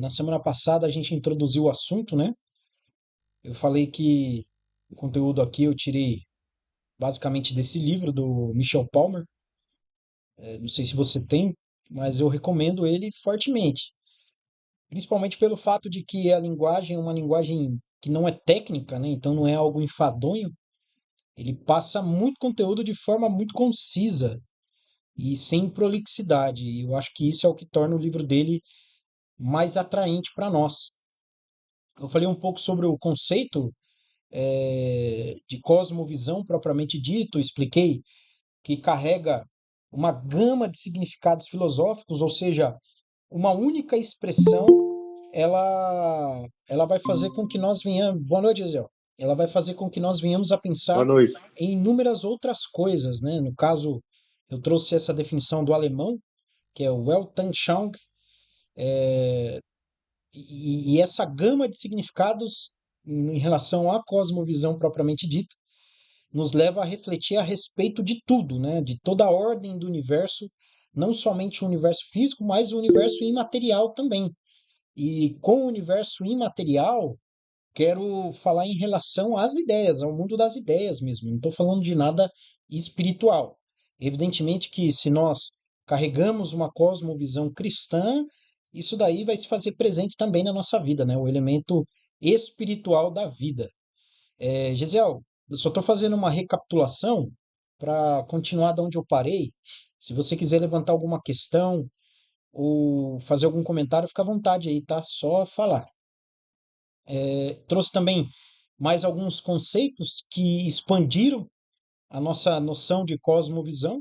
Na semana passada a gente introduziu o assunto, né? Eu falei que o conteúdo aqui eu tirei basicamente desse livro do Michel Palmer. Não sei se você tem, mas eu recomendo ele fortemente. Principalmente pelo fato de que a linguagem é uma linguagem que não é técnica, né? Então não é algo enfadonho. Ele passa muito conteúdo de forma muito concisa e sem prolixidade. E eu acho que isso é o que torna o livro dele mais atraente para nós. Eu falei um pouco sobre o conceito de cosmovisão propriamente dito, expliquei que carrega uma gama de significados filosóficos, ou seja, uma única expressão, ela vai fazer com que nós venhamos. Boa noite, Gisele. Ela vai fazer com que nós venhamos a Boa pensar noite. em inúmeras outras coisas, né? No caso, eu trouxe essa definição do alemão, que é o Weltanschauung, e essa gama de significados em relação à cosmovisão propriamente dita nos leva a refletir a respeito de tudo, né? De toda a ordem do universo, não somente o universo físico, mas o universo imaterial também. E com o universo imaterial, quero falar em relação às ideias, ao mundo das ideias mesmo. Não estou falando de nada espiritual. Evidentemente que se nós carregamos uma cosmovisão cristã, isso daí vai se fazer presente também na nossa vida, né? O elemento espiritual da vida. Gesiel, eu só estou fazendo uma recapitulação para continuar da onde eu parei. Se você quiser levantar alguma questão ou fazer algum comentário, fica à vontade aí, tá? Só falar. Trouxe também mais alguns conceitos que expandiram a nossa noção de cosmovisão.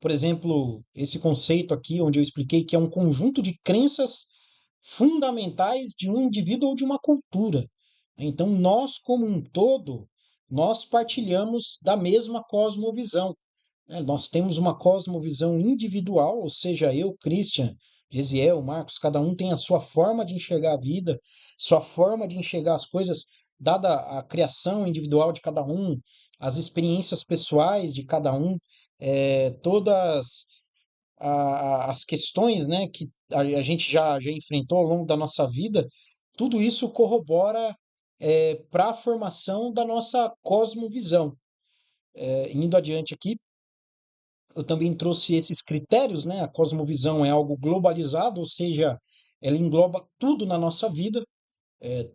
Por exemplo, esse conceito aqui, onde eu expliquei que é um conjunto de crenças fundamentais de um indivíduo ou de uma cultura. Então, nós, como um todo, nós partilhamos da mesma cosmovisão, né? Nós temos uma cosmovisão individual, ou seja, eu, Christian, Gesiel, Marcos, cada um tem a sua forma de enxergar a vida, sua forma de enxergar as coisas, dada a criação individual de cada um, as experiências pessoais de cada um, todas as questões, né, que a gente já enfrentou ao longo da nossa vida, tudo isso corrobora para a formação da nossa cosmovisão. Indo adiante aqui, eu também trouxe esses critérios, né? A cosmovisão é algo globalizado, ou seja, ela engloba tudo na nossa vida,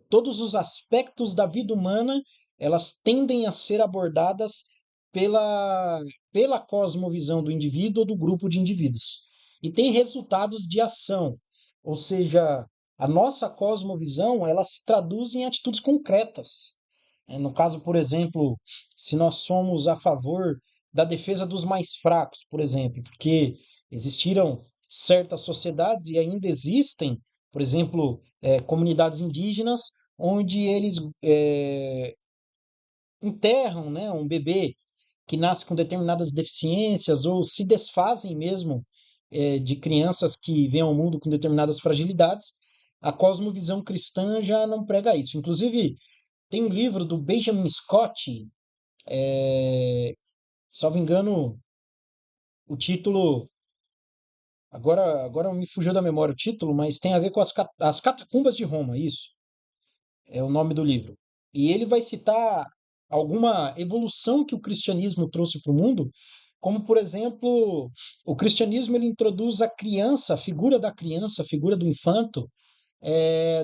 todos os aspectos da vida humana, elas tendem a ser abordadas pela, pela cosmovisão do indivíduo ou do grupo de indivíduos. E tem resultados de ação, ou seja, a nossa cosmovisão, ela se traduz em atitudes concretas. No caso, por exemplo, se nós somos a favor da defesa dos mais fracos, por exemplo, porque existiram certas sociedades e ainda existem, por exemplo, comunidades indígenas onde eles enterram, né, um bebê que nasce com determinadas deficiências ou se desfazem mesmo de crianças que vêm ao mundo com determinadas fragilidades. A cosmovisão cristã já não prega isso. Inclusive, tem um livro do Benjamin Scott, salvo engano, o título, agora me fugiu da memória o título, mas tem a ver com as catacumbas de Roma, isso é o nome do livro. E ele vai citar alguma evolução que o cristianismo trouxe para o mundo, como por exemplo, o cristianismo ele introduz a criança, a figura da criança, a figura do infanto,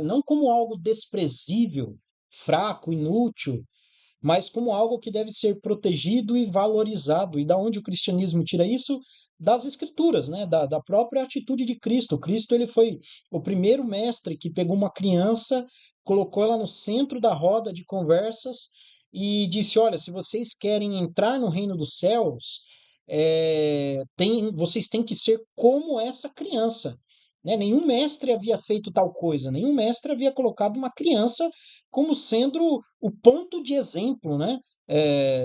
não como algo desprezível, fraco, inútil, mas como algo que deve ser protegido e valorizado. E da onde o cristianismo tira isso? Das escrituras, né? Da própria atitude de Cristo. Cristo ele foi o primeiro mestre que pegou uma criança, colocou ela no centro da roda de conversas e disse: Olha, se vocês querem entrar no reino dos céus, vocês têm que ser como essa criança. Né? Nenhum mestre havia feito tal coisa, nenhum mestre havia colocado uma criança como sendo o ponto de exemplo, né?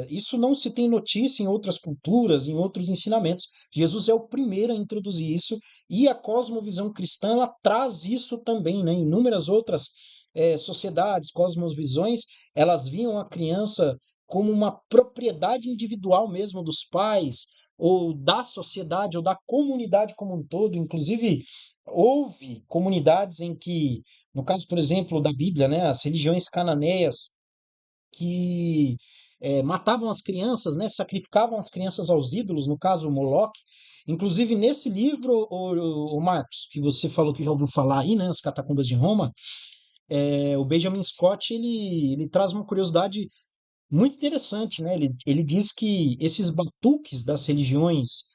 Isso não se tem notícia em outras culturas, em outros ensinamentos. Jesus é o primeiro a introduzir isso e a cosmovisão cristã ela traz isso também, né? Inúmeras outras sociedades, cosmovisões, elas viam a criança como uma propriedade individual mesmo dos pais, ou da sociedade, ou da comunidade como um todo. Inclusive, houve comunidades em que, no caso, por exemplo, da Bíblia, né, as religiões cananeias que matavam as crianças, né, sacrificavam as crianças aos ídolos, no caso Moloque. Inclusive nesse livro, o Marcos, que você falou que já ouviu falar aí, né, As Catacumbas de Roma, o Benjamin Scott ele traz uma curiosidade muito interessante, né? Ele diz que esses batuques das religiões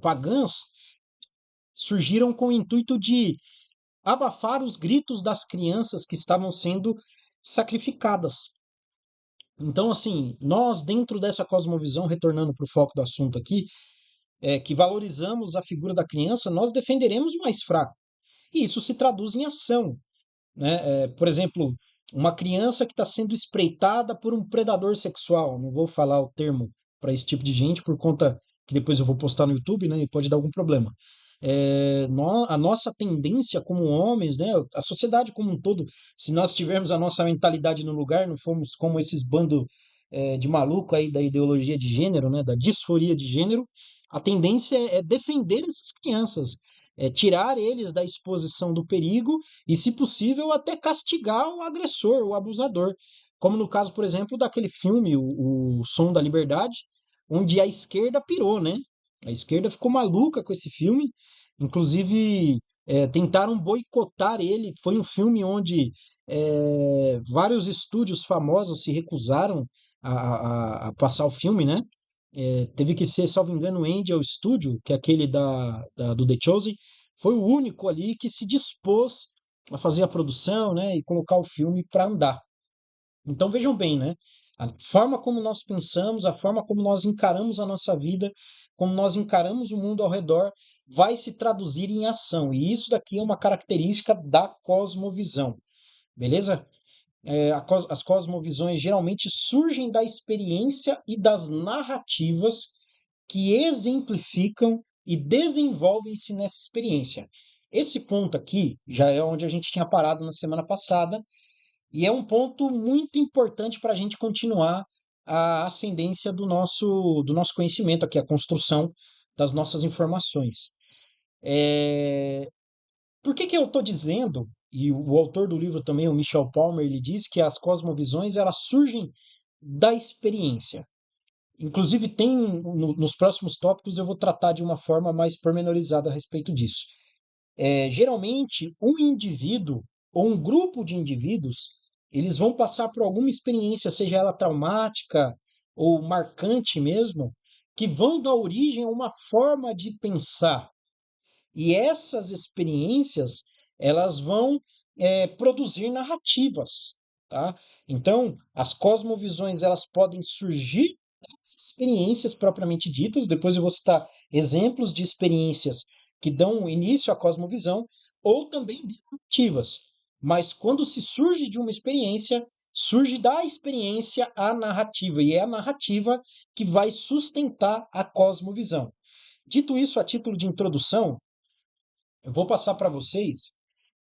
pagãs surgiram com o intuito de abafar os gritos das crianças que estavam sendo sacrificadas. Então, assim, nós, dentro dessa cosmovisão, retornando para o foco do assunto aqui, que valorizamos a figura da criança, nós defenderemos o mais fraco. E isso se traduz em ação, né? Por exemplo, uma criança que está sendo espreitada por um predador sexual. Não vou falar o termo para esse tipo de gente, por conta que depois eu vou postar no YouTube, né? E pode dar algum problema. A nossa tendência como homens, né? A sociedade como um todo, se nós tivermos a nossa mentalidade no lugar, não formos como esses bandos de maluco aí da ideologia de gênero, né? Da disforia de gênero, a tendência é defender essas crianças, é tirar eles da exposição do perigo e, se possível, até castigar o agressor, o abusador. Como no caso, por exemplo, daquele filme, o Som da Liberdade, onde a esquerda pirou, né? A esquerda ficou maluca com esse filme, inclusive tentaram boicotar ele. Foi um filme onde vários estúdios famosos se recusaram a passar o filme, né? Teve que ser, salvo engano, o Angel Studio, que é aquele do The Chosen, foi o único ali que se dispôs a fazer a produção, né, e colocar o filme para andar. Então vejam bem, né? A forma como nós pensamos, a forma como nós encaramos a nossa vida, como nós encaramos o mundo ao redor, vai se traduzir em ação. E isso daqui é uma característica da cosmovisão, beleza? As cosmovisões geralmente surgem da experiência e das narrativas que exemplificam e desenvolvem-se nessa experiência. Esse ponto aqui já é onde a gente tinha parado na semana passada, e é um ponto muito importante para a gente continuar a ascendência do nosso conhecimento aqui, a construção das nossas informações. É, Por que que eu estou dizendo, e o autor do livro também, o Michel Palmer, ele diz que as cosmovisões elas surgem da experiência. Inclusive, nos próximos tópicos eu vou tratar de uma forma mais pormenorizada a respeito disso. Geralmente, um indivíduo ou um grupo de indivíduos, eles vão passar por alguma experiência, seja ela traumática ou marcante mesmo, que vão dar origem a uma forma de pensar. E essas experiências, elas vão produzir narrativas, tá? Então, as cosmovisões, elas podem surgir das experiências propriamente ditas. Depois eu vou citar exemplos de experiências que dão início à cosmovisão, ou também de narrativas. Mas quando se surge de uma experiência, surge da experiência a narrativa, e é a narrativa que vai sustentar a cosmovisão. Dito isso, a título de introdução, eu vou passar para vocês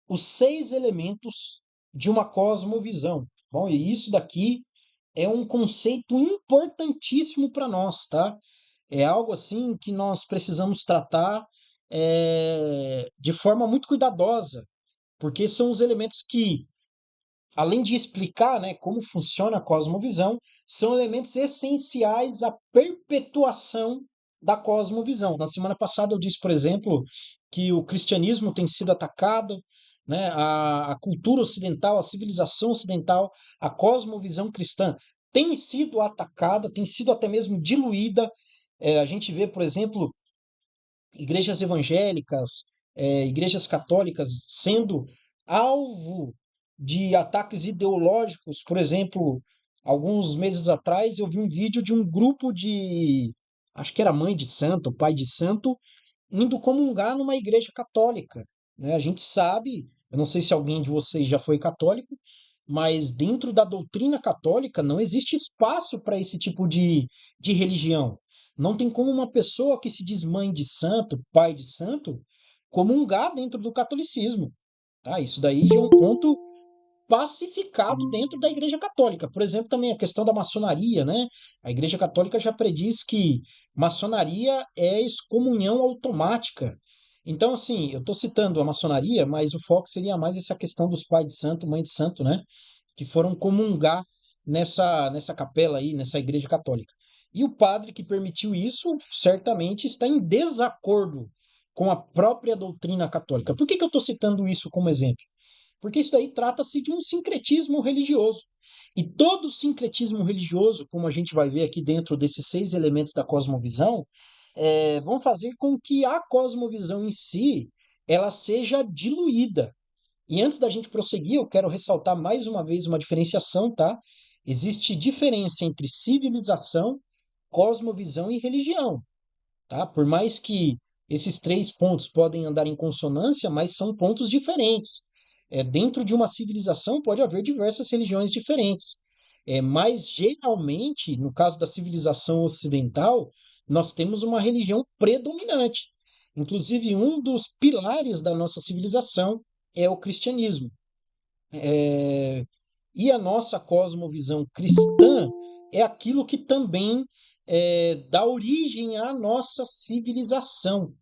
os 6 elementos de uma cosmovisão. Bom, e isso daqui é um conceito importantíssimo para nós, tá? É algo assim que nós precisamos tratar de forma muito cuidadosa, porque são os elementos que, além de explicar, né, como funciona a cosmovisão, são elementos essenciais à perpetuação da cosmovisão. Na semana passada eu disse, por exemplo, que o cristianismo tem sido atacado, né, a cultura ocidental, a civilização ocidental, a cosmovisão cristã tem sido atacada, tem sido até mesmo diluída. A gente vê, por exemplo, igrejas evangélicas, igrejas católicas sendo alvo de ataques ideológicos. Por exemplo, alguns meses atrás eu vi um vídeo de um grupo de, acho que era mãe de santo, pai de santo, indo comungar numa igreja católica, né? A gente sabe, eu não sei se alguém de vocês já foi católico, mas dentro da doutrina católica não existe espaço para esse tipo de religião. Não tem como uma pessoa que se diz mãe de santo, pai de santo, comungar dentro do catolicismo. Tá? Isso daí já é um ponto pacificado dentro da Igreja Católica. Por exemplo, também a questão da maçonaria, né? A Igreja Católica já prediz que Maçonaria é excomunhão automática. Então, assim, eu estou citando a maçonaria, mas o foco seria mais essa questão dos pais de santo, mãe de santo, né? Que foram comungar nessa capela aí, nessa igreja católica. E o padre que permitiu isso certamente está em desacordo com a própria doutrina católica. Por que que eu estou citando isso como exemplo? Porque isso daí trata-se de um sincretismo religioso. E todo sincretismo religioso, como a gente vai ver aqui dentro desses 6 elementos da cosmovisão, vão fazer com que a cosmovisão em si ela seja diluída. E antes da gente prosseguir, eu quero ressaltar mais uma vez uma diferenciação, tá? Existe diferença entre civilização, cosmovisão e religião, tá? Por mais que esses 3 pontos podem andar em consonância, mas são pontos diferentes. Dentro de uma civilização pode haver diversas religiões diferentes. Mas geralmente, no caso da civilização ocidental, nós temos uma religião predominante. Inclusive, um dos pilares da nossa civilização é o cristianismo. É, E a nossa cosmovisão cristã é aquilo que também dá origem à nossa civilização.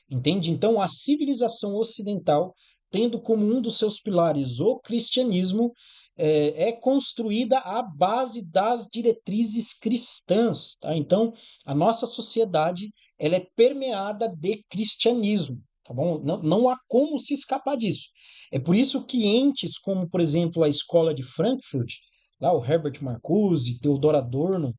Entende? Então, a civilização ocidental, tendo como um dos seus pilares o cristianismo, é construída à base das diretrizes cristãs, tá? Então, a nossa sociedade ela é permeada de cristianismo, tá bom? Não há como se escapar disso. É por isso que entes como, por exemplo, a Escola de Frankfurt, lá o Herbert Marcuse, Theodor Adorno,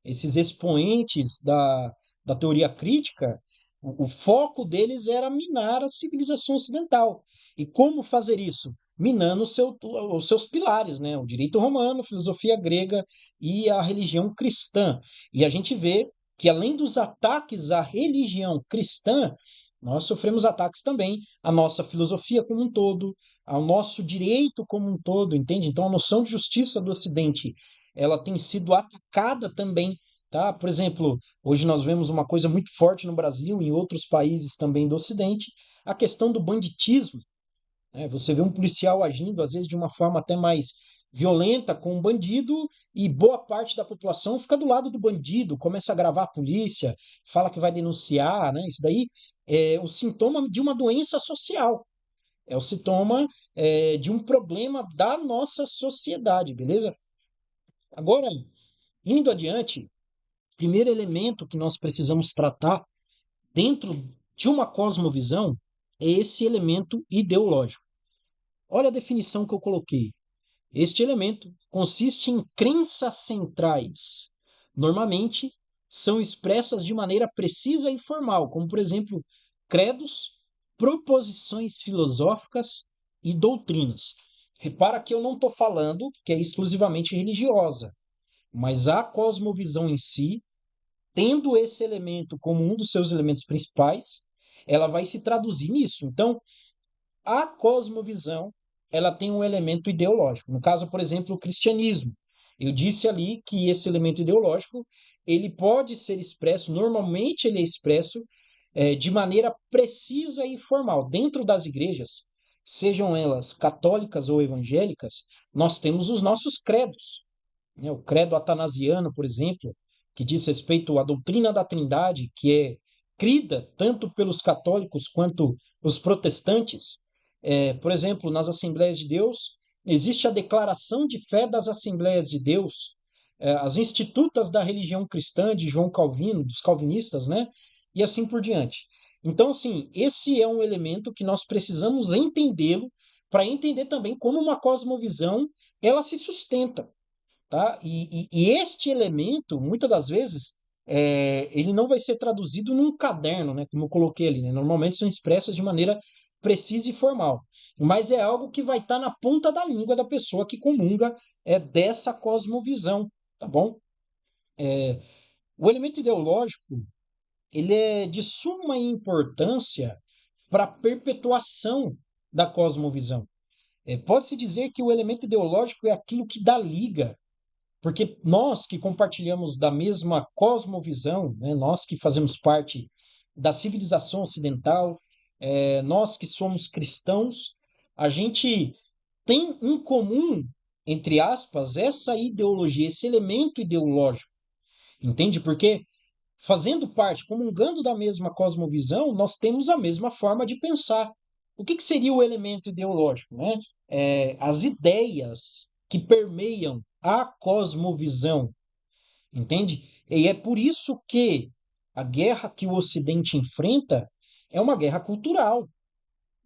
esses expoentes da teoria crítica, o foco deles era minar a civilização ocidental. E como fazer isso? Minando os seus pilares, né? O direito romano, a filosofia grega e a religião cristã. E a gente vê que, além dos ataques à religião cristã, nós sofremos ataques também à nossa filosofia como um todo, ao nosso direito como um todo, entende? Então, a noção de justiça do Ocidente, ela tem sido atacada também, tá? Por exemplo, hoje nós vemos uma coisa muito forte no Brasil e em outros países também do Ocidente, a questão do banditismo, né? Você vê um policial agindo, às vezes, de uma forma até mais violenta com um bandido e boa parte da população fica do lado do bandido, começa a gravar a polícia, fala que vai denunciar, né? Isso daí é o sintoma de uma doença social, é o sintoma de um problema da nossa sociedade, beleza? Agora, indo adiante, primeiro elemento que nós precisamos tratar dentro de uma cosmovisão é esse elemento ideológico. Olha a definição que eu coloquei. Este elemento consiste em crenças centrais. Normalmente são expressas de maneira precisa e formal, como por exemplo, credos, proposições filosóficas e doutrinas. Repara que eu não estou falando que é exclusivamente religiosa, mas a cosmovisão em si, tendo esse elemento como um dos seus elementos principais, ela vai se traduzir nisso. Então, a cosmovisão, ela tem um elemento ideológico. No caso, por exemplo, o cristianismo. Eu disse ali que esse elemento ideológico, ele pode ser expresso, normalmente ele é expresso de maneira precisa e formal. Dentro das igrejas, sejam elas católicas ou evangélicas, nós temos os nossos credos, né? O credo atanasiano, por exemplo, que diz respeito à doutrina da Trindade, que é crida tanto pelos católicos quanto os protestantes. Por exemplo, nas Assembleias de Deus, existe a declaração de fé das Assembleias de Deus, as institutas da religião cristã de João Calvino, dos calvinistas, né? E assim por diante. Então, assim, esse é um elemento que nós precisamos entendê-lo para entender também como uma cosmovisão ela se sustenta, tá? E este elemento, muitas das vezes, ele não vai ser traduzido num caderno, né? Como eu coloquei ali, né? Normalmente são expressas de maneira precisa e formal, mas é algo que vai estar na ponta da língua da pessoa que comunga dessa cosmovisão, tá bom? O elemento ideológico, ele é de suma importância para a perpetuação da cosmovisão. Pode-se dizer que o elemento ideológico é aquilo que dá liga, porque nós que compartilhamos da mesma cosmovisão, né, nós que fazemos parte da civilização ocidental, nós que somos cristãos, a gente tem em comum, entre aspas, essa ideologia, esse elemento ideológico. Entende? Porque fazendo parte, comungando da mesma cosmovisão, nós temos a mesma forma de pensar. O que seria o elemento ideológico, né? As ideias que permeiam a cosmovisão, entende? E é por isso que a guerra que o Ocidente enfrenta é uma guerra cultural,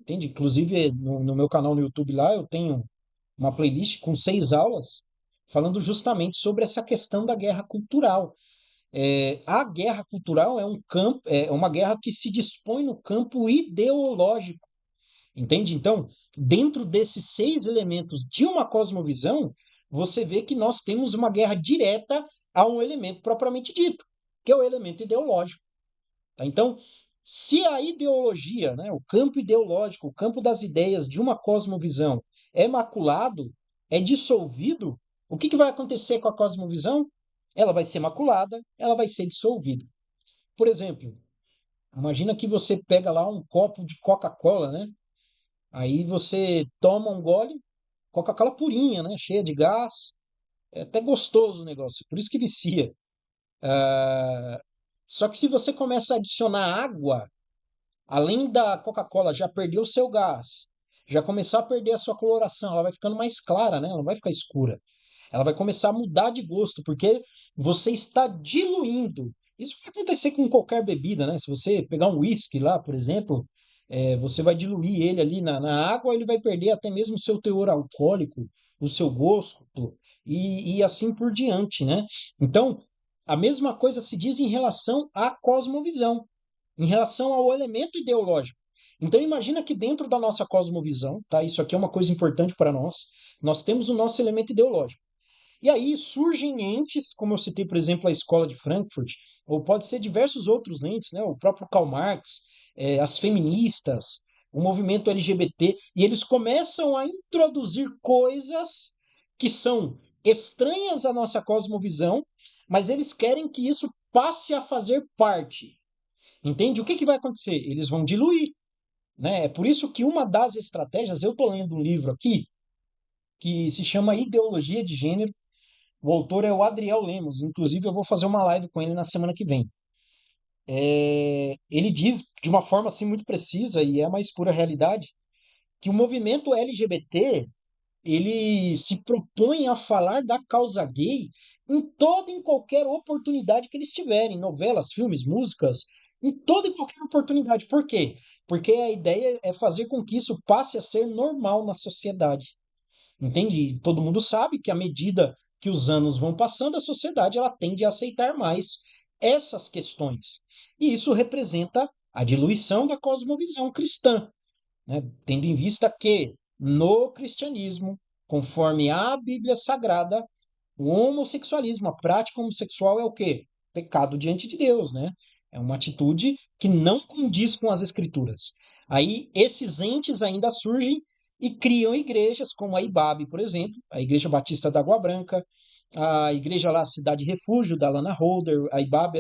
entende? Inclusive, no meu canal no YouTube lá, eu tenho uma playlist com 6 aulas falando justamente sobre essa questão da guerra cultural. A guerra cultural é um campo, é uma guerra que se dispõe no campo ideológico, entende? Então, dentro desses 6 elementos de uma cosmovisão, você vê que nós temos uma guerra direta a um elemento propriamente dito, que é o elemento ideológico. Tá? Então, se a ideologia, né, o campo ideológico, o campo das ideias de uma cosmovisão é maculado, é dissolvido, o que vai acontecer com a cosmovisão? Ela vai ser maculada, ela vai ser dissolvida. Por exemplo, imagina que você pega lá um copo de Coca-Cola, né? Aí você toma um gole, Coca-Cola purinha, né? Cheia de gás, é até gostoso o negócio, por isso que vicia. Só que se você começa a adicionar água, além da Coca-Cola já perder o seu gás, já começar a perder a sua coloração, ela vai ficando mais clara, né? Ela não vai ficar escura. Ela vai começar a mudar de gosto, porque você está diluindo. Isso vai acontecer com qualquer bebida, né? Se você pegar um whisky lá, por exemplo, você vai diluir ele ali na água, ele vai perder até mesmo o seu teor alcoólico, o seu gosto, e assim por diante, né? Então, a mesma coisa se diz em relação à cosmovisão, em relação ao elemento ideológico. Então imagina que dentro da nossa cosmovisão, tá? Isso aqui é uma coisa importante para nós. Nós temos o nosso elemento ideológico. E aí surgem entes, como eu citei, por exemplo, a Escola de Frankfurt, ou pode ser diversos outros entes, né? O próprio Karl Marx, as feministas, o movimento LGBT, e eles começam a introduzir coisas que são estranhas à nossa cosmovisão, mas eles querem que isso passe a fazer parte. Entende? O que vai acontecer? Eles vão diluir, né? É por isso que uma das estratégias, eu estou lendo um livro aqui que se chama Ideologia de Gênero. O autor é o Adriel Lemos. Inclusive, eu vou fazer uma live com ele na semana que vem. Ele diz de uma forma assim muito precisa e é a mais pura realidade que o movimento LGBT ele se propõe a falar da causa gay em toda e em qualquer oportunidade que eles tiverem, novelas, filmes, músicas, em toda e qualquer oportunidade. Por quê? Porque a ideia é fazer com que isso passe a ser normal na sociedade. Entende? E todo mundo sabe que à medida que os anos vão passando, a sociedade ela tende a aceitar mais essas questões. E isso representa a diluição da cosmovisão cristã, né? Tendo em vista que no cristianismo, conforme a Bíblia Sagrada, o homossexualismo, a prática homossexual é o quê? Pecado diante de Deus, né? É uma atitude que não condiz com as escrituras. Aí esses entes ainda surgem e criam igrejas como a IBAB, por exemplo, a Igreja Batista da Água Branca, a igreja lá, Cidade Refúgio, da Lana Holder, a IBAB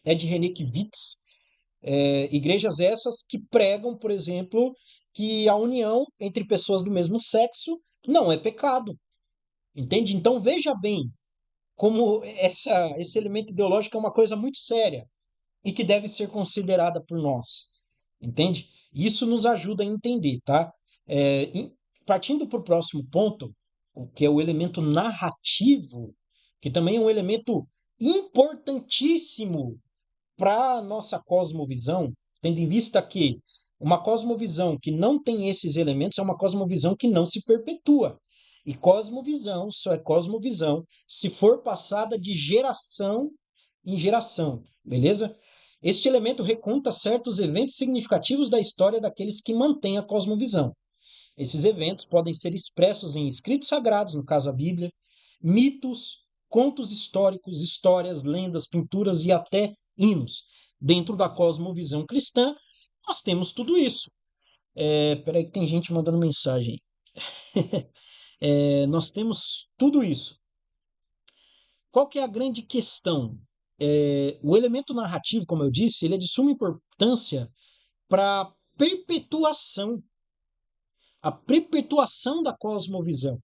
é de René Kivitz, igrejas essas que pregam, por exemplo, que a união entre pessoas do mesmo sexo não é pecado. Entende? Então veja bem como esse elemento ideológico é uma coisa muito séria e que deve ser considerada por nós. Entende? Isso nos ajuda a entender, tá? Partindo para o próximo ponto, o que é o elemento narrativo, que também é um elemento importantíssimo para a nossa cosmovisão, tendo em vista que uma cosmovisão que não tem esses elementos é uma cosmovisão que não se perpetua. E cosmovisão só é cosmovisão se for passada de geração em geração, beleza? Este elemento reconta certos eventos significativos da história daqueles que mantêm a cosmovisão. Esses eventos podem ser expressos em escritos sagrados, no caso a Bíblia, mitos, contos históricos, histórias, lendas, pinturas e até hinos. Dentro da cosmovisão cristã, nós temos tudo isso. Peraí que tem gente mandando mensagem. Nós temos tudo isso. Qual que é a grande questão? O elemento narrativo, como eu disse, ele é de suma importância para a perpetuação da cosmovisão.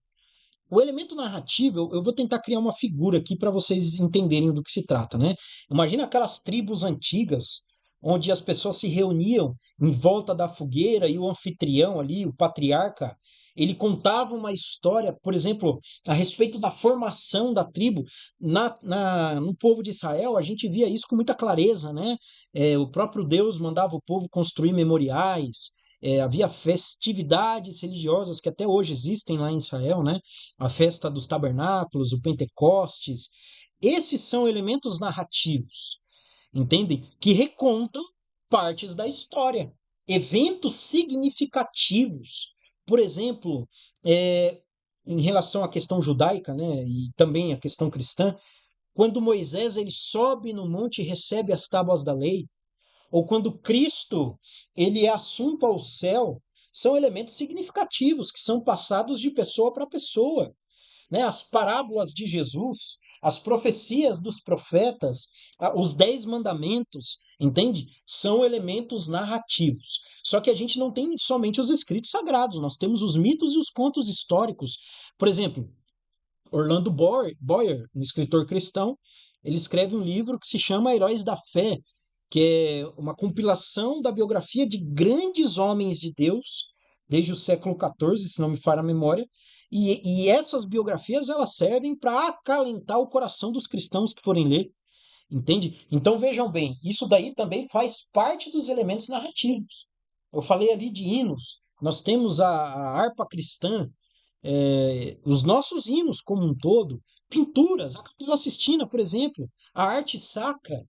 O elemento narrativo, eu vou tentar criar uma figura aqui para vocês entenderem do que se trata, né? Imagina aquelas tribos antigas, onde as pessoas se reuniam em volta da fogueira e o anfitrião ali, o patriarca, ele contava uma história, por exemplo, a respeito da formação da tribo. No povo de Israel, a gente via isso com muita clareza, né? O próprio Deus mandava o povo construir memoriais, havia festividades religiosas que até hoje existem lá em Israel, né? A festa dos tabernáculos, o Pentecostes. Esses são elementos narrativos, entendem? Que recontam partes da história, eventos significativos. Por exemplo, é, em relação à questão judaica, né, e também à questão cristã, quando Moisés ele sobe no monte e recebe as tábuas da lei, ou quando Cristo ele é assunto ao céu, são elementos significativos que são passados de pessoa para pessoa, né? As parábolas de Jesus, as profecias dos profetas, os 10 mandamentos, entende? São elementos narrativos. Só que a gente não tem somente os escritos sagrados, nós temos os mitos e os contos históricos. Por exemplo, Orlando Boyer, um escritor cristão, ele escreve um livro que se chama Heróis da Fé, que é uma compilação da biografia de grandes homens de Deus, desde o século XIV, se não me falha a memória, e essas biografias elas servem para acalentar o coração dos cristãos que forem ler, entende? Então vejam bem, isso daí também faz parte dos elementos narrativos. Eu falei ali de hinos, nós temos a harpa cristã, os nossos hinos como um todo, pinturas, a Capela Sistina, por exemplo, a arte sacra,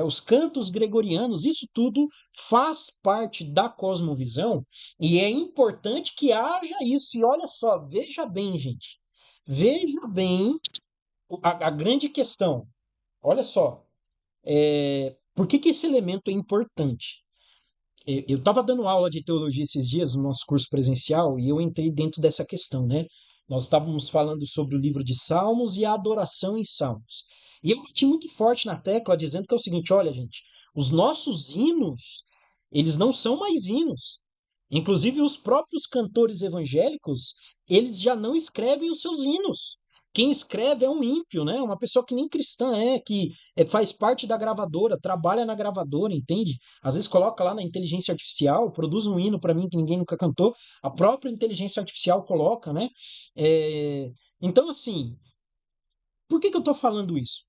os cantos gregorianos, isso tudo faz parte da cosmovisão e é importante que haja isso. E olha só, veja bem, gente, veja bem a grande questão. Olha só, por que que esse elemento é importante? Eu estava dando aula de teologia esses dias no nosso curso presencial e eu entrei dentro dessa questão, né? Nós estávamos falando sobre o livro de Salmos e a adoração em Salmos. E eu bati muito forte na tecla dizendo que é o seguinte, olha, gente, os nossos hinos, eles não são mais hinos. Inclusive os próprios cantores evangélicos, eles já não escrevem os seus hinos. Quem escreve é um ímpio, né? Uma pessoa que nem cristã que faz parte da gravadora, trabalha na gravadora, entende? Às vezes coloca lá na inteligência artificial, produz um hino para mim que ninguém nunca cantou, a própria inteligência artificial coloca, né? Então, assim, por que que eu estou falando isso?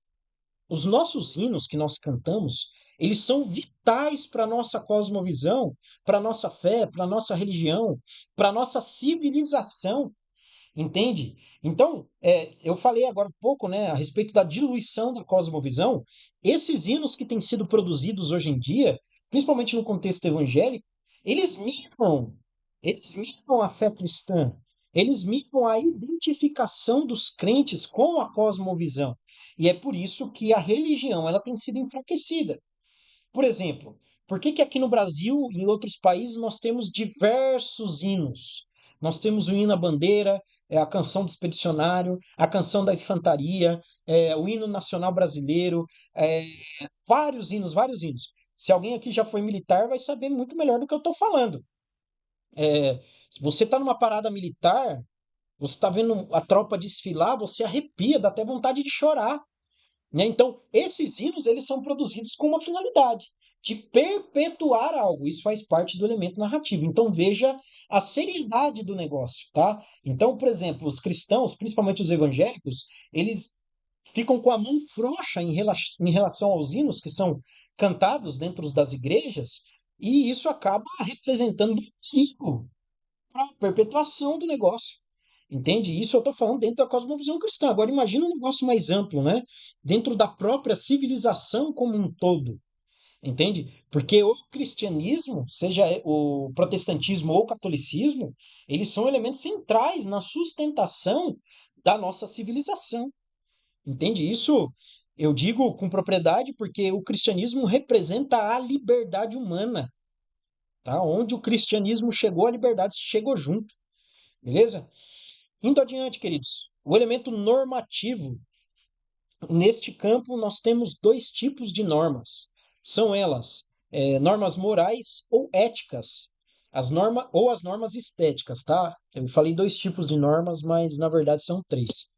Os nossos hinos que nós cantamos, eles são vitais para a nossa cosmovisão, para a nossa fé, para a nossa religião, para a nossa civilização. Entende? Então, eu falei agora um pouco, né, a respeito da diluição da cosmovisão. Esses hinos que têm sido produzidos hoje em dia, principalmente no contexto evangélico, eles minam, eles minam a fé cristã, eles minam a identificação dos crentes com a cosmovisão. E é por isso que a religião ela tem sido enfraquecida. Por exemplo, por que que aqui no Brasil e em outros países nós temos diversos hinos? Nós temos o hino à bandeira, a canção do expedicionário, a canção da infantaria, o hino nacional brasileiro, é, vários hinos, vários hinos. Se alguém aqui já foi militar, vai saber muito melhor do que eu estou falando. Se você está numa parada militar, você está vendo a tropa desfilar, você arrepia, dá até vontade de chorar, né? Então, esses hinos eles são produzidos com uma finalidade de perpetuar algo. Isso faz parte do elemento narrativo. Então, veja a seriedade do negócio, tá? Então, por exemplo, os cristãos, principalmente os evangélicos, eles ficam com a mão frouxa em relação aos hinos que são cantados dentro das igrejas, e isso acaba representando um risco para a perpetuação do negócio. Entende? Isso eu estou falando dentro da cosmovisão cristã. Agora imagina um negócio mais amplo, né? Dentro da própria civilização como um todo. Entende? Porque o cristianismo, seja o protestantismo ou o catolicismo, eles são elementos centrais na sustentação da nossa civilização. Entende? Isso eu digo com propriedade porque o cristianismo representa a liberdade humana, tá? Onde o cristianismo chegou, a liberdade chegou junto. Beleza? Indo adiante, queridos, o elemento normativo. Neste campo, nós temos dois tipos de normas. São elas, normas morais ou éticas. As normas ou as normas estéticas, tá? Eu falei dois tipos de normas, mas na verdade são três: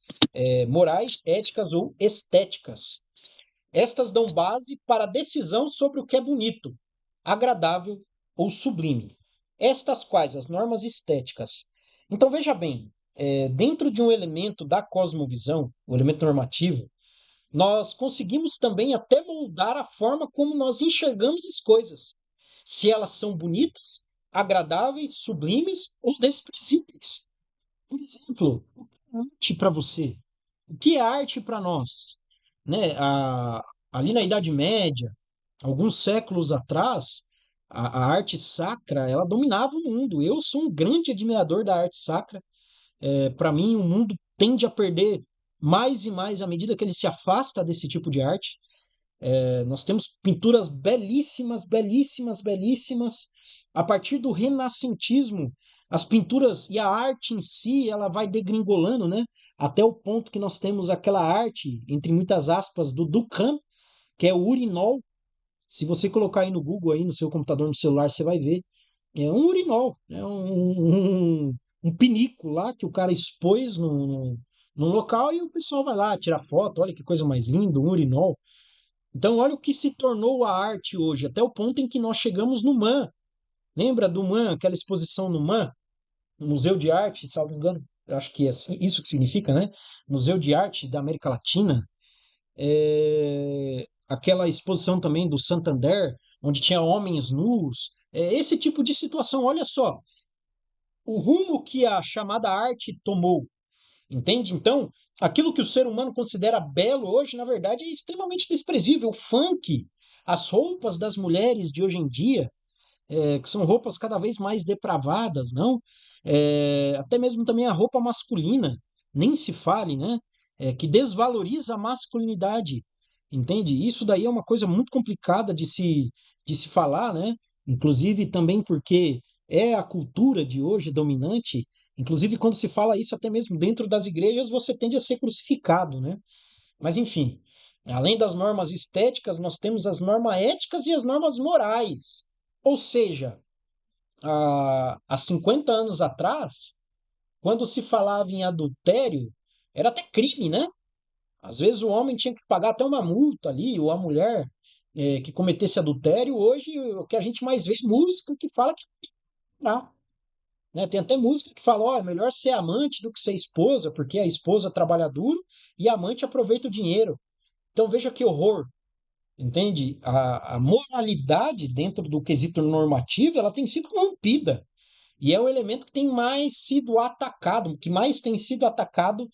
morais, éticas ou estéticas. Estas dão base para a decisão sobre o que é bonito, agradável ou sublime. Estas quais as normas estéticas. Então veja bem, dentro de um elemento da cosmovisão, o elemento normativo, nós conseguimos também até moldar a forma como nós enxergamos as coisas. Se elas são bonitas, agradáveis, sublimes ou desprezíveis. Por exemplo, o que é arte para você? O que é arte para nós? Né? Ali na Idade Média, alguns séculos atrás, a arte sacra ela dominava o mundo. Eu sou um grande admirador da arte sacra. Para mim, o mundo tende a perder mais e mais à medida que ele se afasta desse tipo de arte. Nós temos pinturas belíssimas, belíssimas, belíssimas. A partir do renascentismo, as pinturas e a arte em si, ela vai degringolando, né? Até o ponto que nós temos aquela arte, entre muitas aspas, do Duchamp, que é o urinol. Se você colocar aí no Google, aí no seu computador, no celular, você vai ver. É um urinol, é um pinico lá que o cara expôs num local e o pessoal vai lá tirar foto. Olha que coisa mais linda, um urinol. Então, olha o que se tornou a arte hoje, até o ponto em que nós chegamos no MAM. Lembra do MAM, aquela exposição no MAM, Museu de Arte, salvo engano, eu acho que é isso que significa, né? Museu de Arte da América Latina. Aquela exposição também do Santander, onde tinha homens nus. Esse tipo de situação, olha só, o rumo que a chamada arte tomou. Entende? Então, aquilo que o ser humano considera belo hoje, na verdade, é extremamente desprezível. O funk, as roupas das mulheres de hoje em dia, que são roupas cada vez mais depravadas, não? Até mesmo também a roupa masculina, nem se fale, né? Que desvaloriza a masculinidade, entende? Isso daí é uma coisa muito complicada de se falar, né? Inclusive também porque é a cultura de hoje dominante. Inclusive, quando se fala isso, até mesmo dentro das igrejas, você tende a ser crucificado, né? Mas enfim, além das normas estéticas, nós temos as normas éticas e as normas morais. Ou seja, há 50 anos atrás, quando se falava em adultério, era até crime, né? Às vezes o homem tinha que pagar até uma multa ali, ou a mulher que cometesse adultério. Hoje, o que a gente mais vê é música que fala que não. Né? Tem até música que fala, ó, é melhor ser amante do que ser esposa, porque a esposa trabalha duro e a amante aproveita o dinheiro. Então veja que horror, entende? A moralidade dentro do quesito normativo, ela tem sido rompida. E é o elemento que tem mais sido atacado, que mais tem sido atacado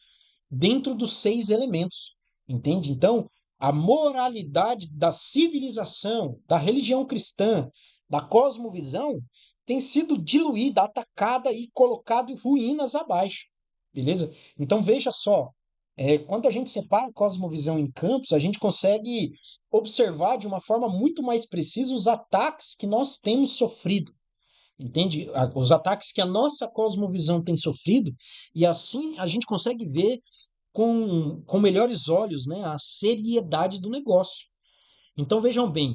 dentro dos seis elementos, entende? Então, a moralidade da civilização, da religião cristã, da cosmovisão, tem sido diluída, atacada e colocada em ruínas abaixo, beleza? Então, veja só, quando a gente separa a cosmovisão em campos, a gente consegue observar de uma forma muito mais precisa os ataques que nós temos sofrido. Entende? Os ataques que a nossa cosmovisão tem sofrido, e assim a gente consegue ver com melhores olhos, né, a seriedade do negócio. Então vejam bem,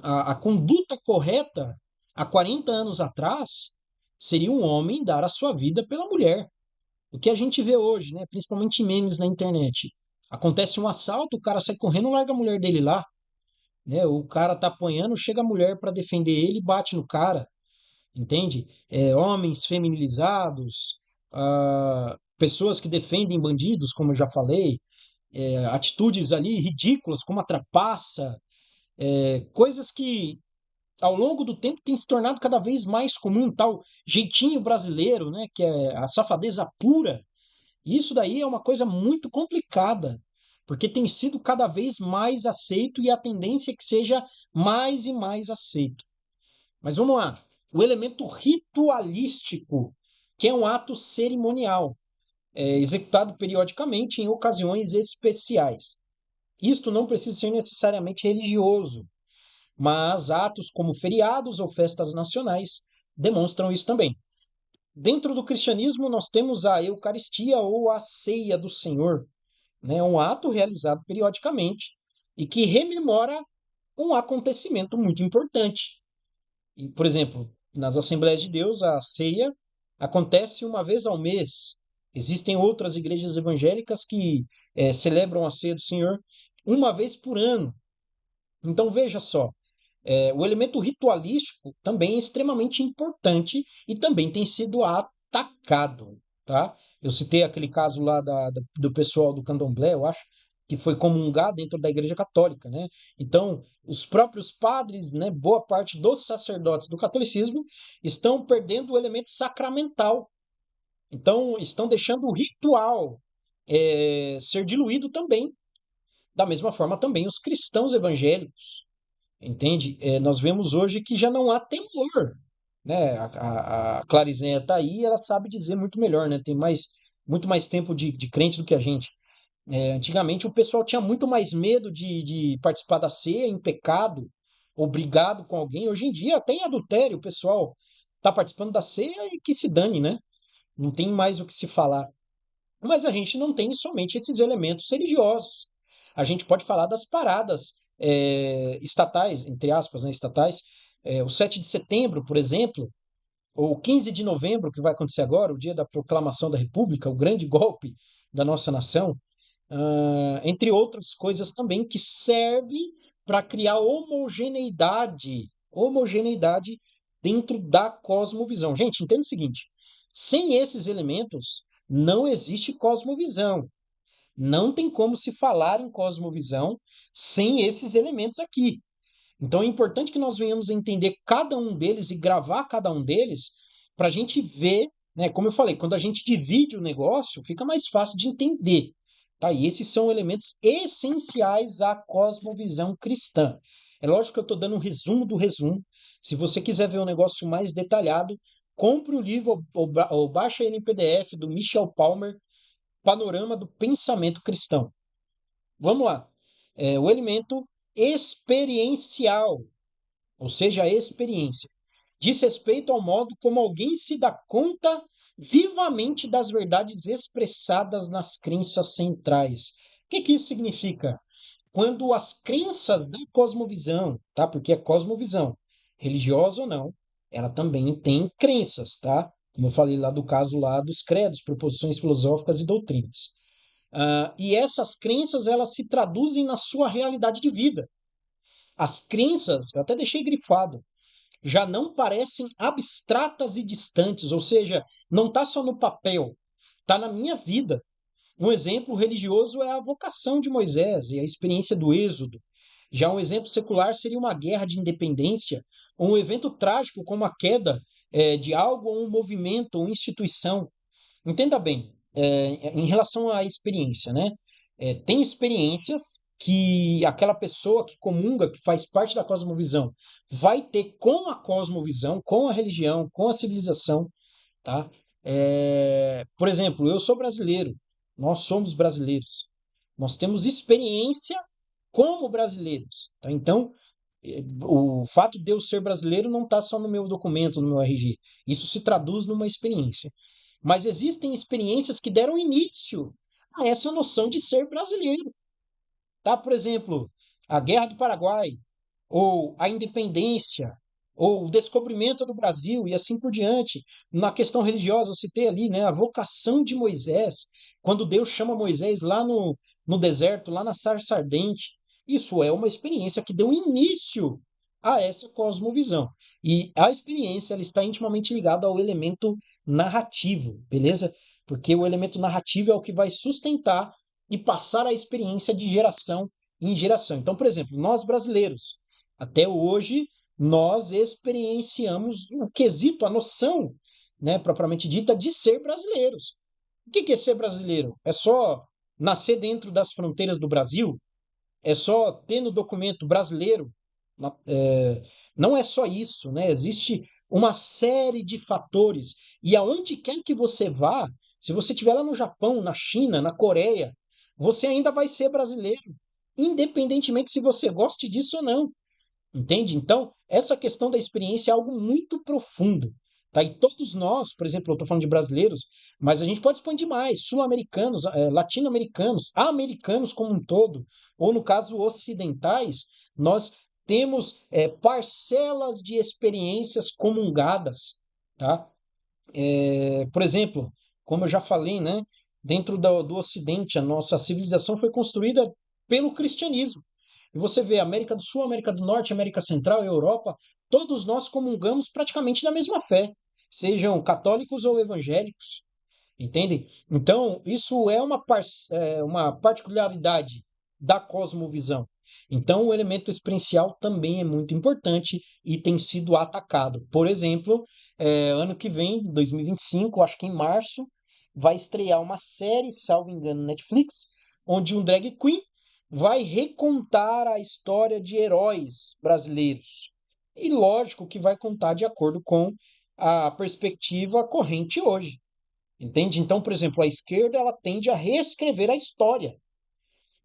a conduta correta há 40 anos atrás seria um homem dar a sua vida pela mulher. O que a gente vê hoje, né, principalmente em memes na internet. Acontece um assalto, o cara sai correndo, larga a mulher dele lá, né? O cara tá apanhando, chega a mulher para defender ele e bate no cara, entende? Homens feminilizados, pessoas que defendem bandidos, como eu já falei, atitudes ali ridículas, como a trapaça, coisas que ao longo do tempo tem se tornado cada vez mais comum, tal jeitinho brasileiro, né, que é a safadeza pura. Isso daí é uma coisa muito complicada, porque tem sido cada vez mais aceito e a tendência é que seja mais e mais aceito. Mas vamos lá. O elemento ritualístico, que é um ato cerimonial, executado periodicamente em ocasiões especiais. Isto não precisa ser necessariamente religioso, mas atos como feriados ou festas nacionais demonstram isso também. Dentro do cristianismo, nós temos a Eucaristia ou a Ceia do Senhor, né? Um ato realizado periodicamente e que rememora um acontecimento muito importante. Por exemplo, Nas Assembleias de Deus, a ceia acontece uma vez ao mês. Existem outras igrejas evangélicas que celebram a ceia do Senhor uma vez por ano. Então veja só, o elemento ritualístico também é extremamente importante e também tem sido atacado, tá? Eu citei aquele caso lá do pessoal do Candomblé, eu acho, que foi comungar dentro da Igreja Católica, né? Então, os próprios padres, né, boa parte dos sacerdotes do catolicismo estão perdendo o elemento sacramental. Então, estão deixando o ritual ser diluído também. Da mesma forma, também os cristãos evangélicos. Entende? Nós vemos hoje que já não há temor, né? A Clarizinha está aí, ela sabe dizer muito melhor, né? Tem muito mais tempo de crente do que a gente. Antigamente o pessoal tinha muito mais medo de participar da ceia em pecado, obrigado com alguém. Hoje em dia, até em adultério, o pessoal está participando da ceia e que se dane, né? Não tem mais o que se falar. Mas a gente não tem somente esses elementos religiosos. A gente pode falar das paradas estatais, entre aspas, né, estatais. O 7 de setembro, por exemplo, ou o 15 de novembro, que vai acontecer agora, o dia da proclamação da República, o grande golpe da nossa nação, entre outras coisas também, que serve para criar homogeneidade dentro da cosmovisão. Gente, entenda o seguinte: sem esses elementos, não existe cosmovisão. Não tem como se falar em cosmovisão sem esses elementos aqui. Então é importante que nós venhamos a entender cada um deles e gravar cada um deles para a gente ver, né? Como eu falei, quando a gente divide o negócio, fica mais fácil de entender. Tá? E esses são elementos essenciais à cosmovisão cristã. É lógico que eu estou dando um resumo do resumo. Se você quiser ver um negócio mais detalhado, compre o livro ou baixa ele em PDF do Michel Palmer, Panorama do Pensamento Cristão. Vamos lá. O elemento experiencial, ou seja, a experiência, diz respeito ao modo como alguém se dá conta vivamente das verdades expressadas nas crenças centrais. O que isso significa? Quando as crenças da cosmovisão, tá? Porque é cosmovisão, religiosa ou não, ela também tem crenças, tá? Como eu falei lá do caso lá dos credos, proposições filosóficas e doutrinas. E essas crenças, elas se traduzem na sua realidade de vida. As crenças, eu até deixei grifado, já não parecem abstratas e distantes, ou seja, não está só no papel, está na minha vida. Um exemplo religioso é a vocação de Moisés e a experiência do Êxodo. Já um exemplo secular seria uma guerra de independência, ou um evento trágico como a queda de algo, ou um movimento, ou instituição. Entenda bem, em relação à experiência, né? Tem experiências que aquela pessoa que comunga, que faz parte da cosmovisão, vai ter com a cosmovisão, com a religião, com a civilização, tá? Por exemplo, eu sou brasileiro, nós somos brasileiros, nós temos experiência como brasileiros, tá? Então, o fato de eu ser brasileiro não está só no meu documento, no meu RG. Isso se traduz numa experiência. Mas existem experiências que deram início a essa noção de ser brasileiro. Tá? Por exemplo, a Guerra do Paraguai, ou a independência, ou o descobrimento do Brasil e assim por diante. Na questão religiosa, eu citei ali, né, a vocação de Moisés, quando Deus chama Moisés lá no deserto, lá na sarça ardente. Isso é uma experiência que deu início a essa cosmovisão. E a experiência ela está intimamente ligada ao elemento narrativo, beleza? Porque o elemento narrativo é o que vai sustentar e passar a experiência de geração em geração. Então, por exemplo, nós brasileiros, até hoje, nós experienciamos o quesito, a noção, né, propriamente dita, de ser brasileiros. O que é ser brasileiro? É só nascer dentro das fronteiras do Brasil? É só ter no documento brasileiro? Não é só isso, né? Existe uma série de fatores. E aonde quer que você vá, se você estiver lá no Japão, na China, na Coreia, você ainda vai ser brasileiro, independentemente se você goste disso ou não. Entende? Então, essa questão da experiência é algo muito profundo. Tá? E todos nós, por exemplo, eu estou falando de brasileiros, mas a gente pode expandir mais, sul-americanos, latino-americanos, americanos como um todo, ou no caso ocidentais, nós temos parcelas de experiências comungadas, tá? Por exemplo, como eu já falei, né, dentro do Ocidente, a nossa civilização foi construída pelo cristianismo. E você vê América do Sul, América do Norte, América Central, Europa, todos nós comungamos praticamente da mesma fé, sejam católicos ou evangélicos. Entendem? Então, isso é uma particularidade da cosmovisão. Então, o elemento experiencial também é muito importante e tem sido atacado. Por exemplo, ano que vem, 2025, acho que em março, vai estrear uma série, salvo engano, Netflix, onde um drag queen vai recontar a história de heróis brasileiros. E lógico que vai contar de acordo com a perspectiva corrente hoje. Entende? Então, por exemplo, a esquerda ela tende a reescrever a história.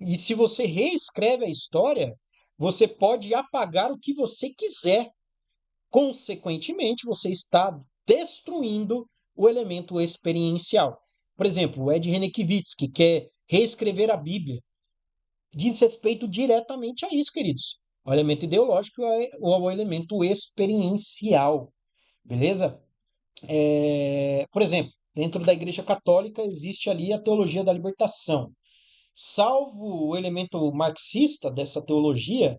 E se você reescreve a história, você pode apagar o que você quiser. Consequentemente, você está destruindo o elemento experiencial. Por exemplo, o Ed Renekiewicz, que quer reescrever a Bíblia, diz respeito diretamente a isso, queridos. O elemento ideológico ou o elemento experiencial. Beleza? Por exemplo, dentro da Igreja Católica existe ali a teologia da libertação. Salvo o elemento marxista dessa teologia,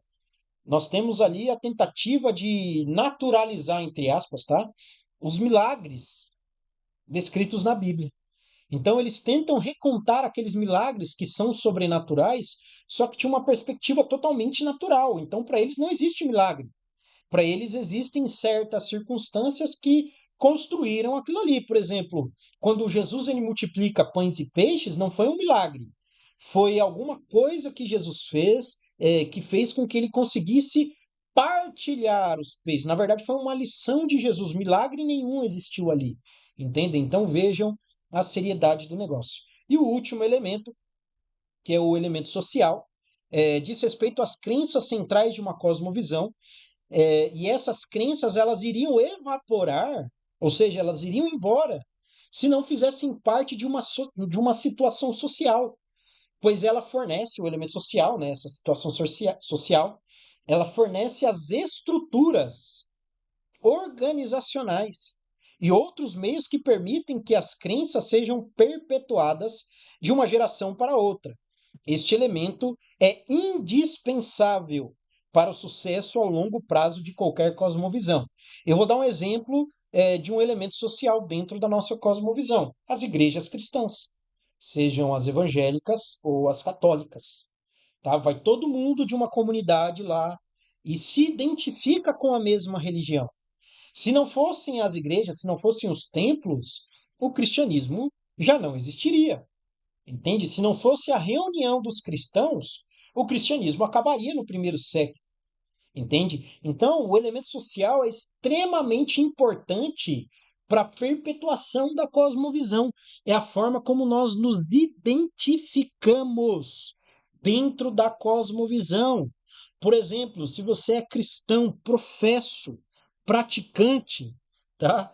nós temos ali a tentativa de naturalizar, entre aspas, tá? Os milagres descritos na Bíblia. Então, eles tentam recontar aqueles milagres que são sobrenaturais, só que de uma perspectiva totalmente natural. Então, para eles não existe milagre. Para eles existem certas circunstâncias que construíram aquilo ali. Por exemplo, quando Jesus ele multiplica pães e peixes, não foi um milagre. Foi alguma coisa que Jesus fez, que fez com que ele conseguisse partilhar os peixes. Na verdade, foi uma lição de Jesus. Milagre nenhum existiu ali. Entendem? Então vejam a seriedade do negócio. E o último elemento, que é o elemento social, diz respeito às crenças centrais de uma cosmovisão, e essas crenças elas iriam evaporar, ou seja, elas iriam embora, se não fizessem parte de uma situação social, pois ela fornece o elemento social, né, essa situação social, ela fornece as estruturas organizacionais e outros meios que permitem que as crenças sejam perpetuadas de uma geração para outra. Este elemento é indispensável para o sucesso ao longo prazo de qualquer cosmovisão. Eu vou dar um exemplo de um elemento social dentro da nossa cosmovisão: as igrejas cristãs, sejam as evangélicas ou as católicas. Tá? Vai todo mundo de uma comunidade lá e se identifica com a mesma religião. Se não fossem as igrejas, se não fossem os templos, o cristianismo já não existiria. Entende? Se não fosse a reunião dos cristãos, o cristianismo acabaria no primeiro século. Entende? Então, o elemento social é extremamente importante para a perpetuação da cosmovisão. É a forma como nós nos identificamos dentro da cosmovisão. Por exemplo, se você é cristão, professo, praticante, tá?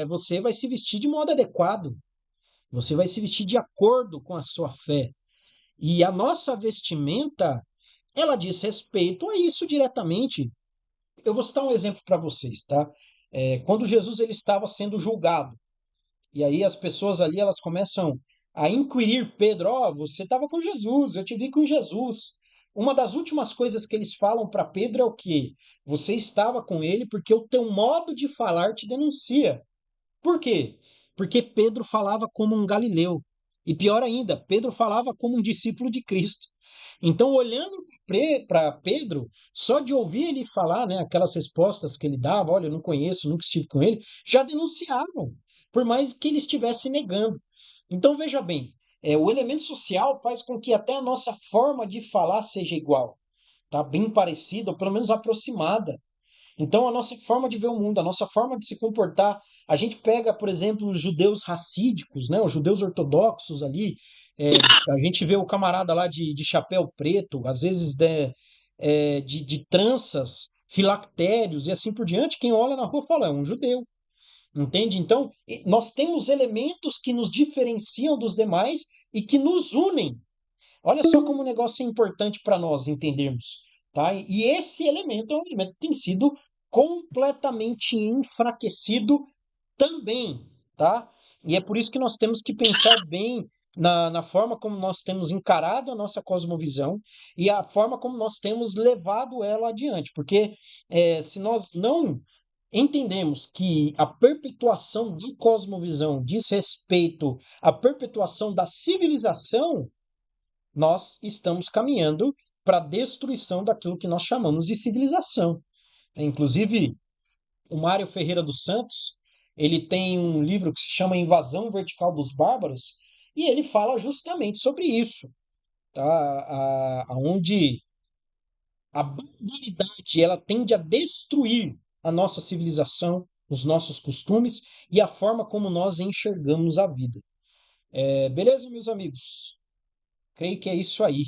Você vai se vestir de modo adequado. Você vai se vestir de acordo com a sua fé. E a nossa vestimenta, ela diz respeito a isso diretamente. Eu vou citar um exemplo para vocês, tá? Quando Jesus ele estava sendo julgado, e aí as pessoas ali elas começam a inquirir Pedro, ó, você estava com Jesus, eu te vi com Jesus. Uma das últimas coisas que eles falam para Pedro é o quê? Você estava com ele porque o teu modo de falar te denuncia. Por quê? Porque Pedro falava como um galileu. E pior ainda, Pedro falava como um discípulo de Cristo. Então, olhando para Pedro, só de ouvir ele falar, né, aquelas respostas que ele dava, olha, eu não conheço, nunca estive com ele, já denunciavam, por mais que ele estivesse negando. Então, veja bem, o elemento social faz com que até a nossa forma de falar seja igual, tá? Bem parecida, ou pelo menos aproximada. Então, a nossa forma de ver o mundo, a nossa forma de se comportar, a gente pega, por exemplo, os judeus racídicos, né, os judeus ortodoxos ali, a gente vê o camarada lá de chapéu preto, às vezes de tranças, filactérios e assim por diante, quem olha na rua fala, é um judeu, entende? Então, nós temos elementos que nos diferenciam dos demais e que nos unem. Olha só como o negócio é importante para nós entendermos. tá? E esse elemento é um elemento que tem sido completamente enfraquecido também, tá? E é por isso que nós temos que pensar bem na forma como nós temos encarado a nossa cosmovisão e a forma como nós temos levado ela adiante, porque se nós não entendemos que a perpetuação de cosmovisão diz respeito à perpetuação da civilização, nós estamos caminhando para a destruição daquilo que nós chamamos de civilização. Inclusive, o Mário Ferreira dos Santos, ele tem um livro que se chama Invasão Vertical dos Bárbaros, e ele fala justamente sobre isso, tá? Onde a barbaridade ela tende a destruir a nossa civilização, os nossos costumes e a forma como nós enxergamos a vida. Beleza, meus amigos? Creio que é isso aí.